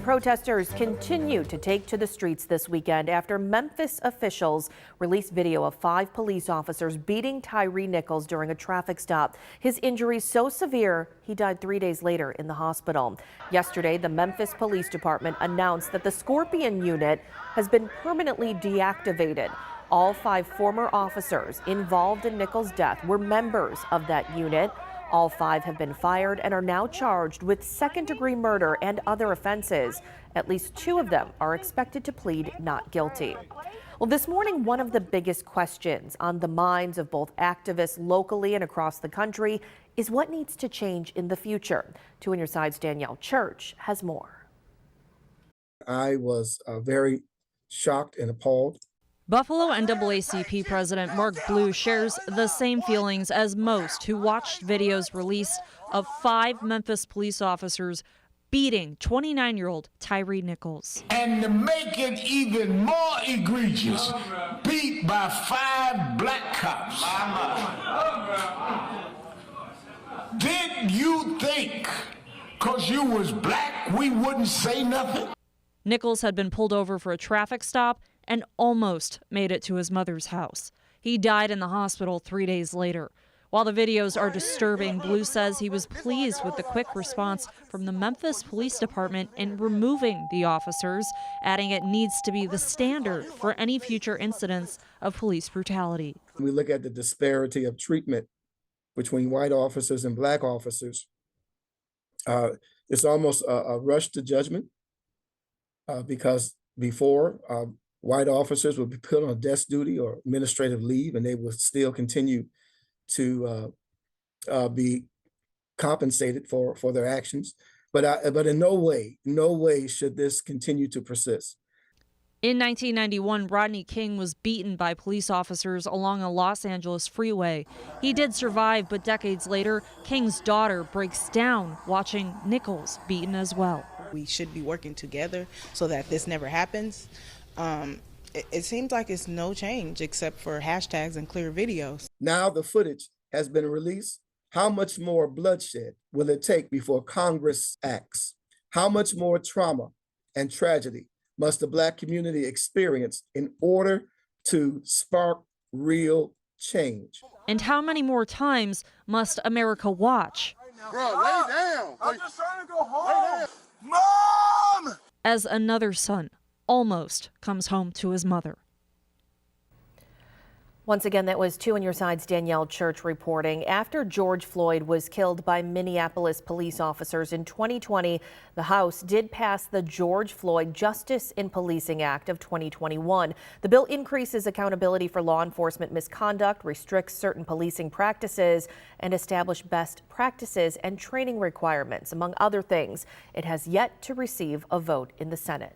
Protesters continue to take to the streets this weekend after Memphis officials released video of 5 police officers beating Tyre Nichols during a traffic stop. His injuries so severe, he died 3 days later in the hospital. Yesterday, the Memphis Police Department announced that the Scorpion unit has been permanently deactivated. All 5 former officers involved in Nichols' death were members of that unit. All 5 have been fired and are now charged with second-degree murder and other offenses. At least 2 of them are expected to plead not guilty. Well, this morning, one of the biggest questions on the minds of both activists locally and across the country is what needs to change in the future. 2 on Your Side's Danielle Church has more. I was very shocked and appalled. Buffalo NAACP President Mark Blue shares the same feelings as most who watched videos released of 5 Memphis police officers beating 29-year-old Tyre Nichols. And to make it even more egregious, beat by 5 black cops. Did you think because you was black we wouldn't say nothing? Nichols had been pulled over for a traffic stop and almost made it to his mother's house. He died in the hospital 3 days later. While the videos are disturbing, Blue says he was pleased with the quick response from the Memphis Police Department in removing the officers, adding it needs to be the standard for any future incidents of police brutality. We look at the disparity of treatment between white officers and black officers. It's almost a rush to judgment because before, white officers would be put on desk duty or administrative leave, and they would still continue to be compensated for their actions. But in no way should this continue to persist. In 1991, Rodney King was beaten by police officers along a Los Angeles freeway. He did survive, but decades later, King's daughter breaks down watching Nichols beaten as well. We should be working together so that this never happens. It seems like it's no change except for hashtags and clear videos. Now the footage has been released. How much more bloodshed will it take before Congress acts? How much more trauma and tragedy must the black community experience in order to spark real change? And how many more times must America watch? Bro, lay down. I'm just trying to go home. Mom! As another son almost comes home to his mother. Once again, that was 2 on Your Side's Danielle Church reporting. After George Floyd was killed by Minneapolis police officers in 2020, the House did pass the George Floyd Justice in Policing Act of 2021. The bill increases accountability for law enforcement misconduct, restricts certain policing practices, and establishes best practices and training requirements, among other things. It has yet to receive a vote in the Senate.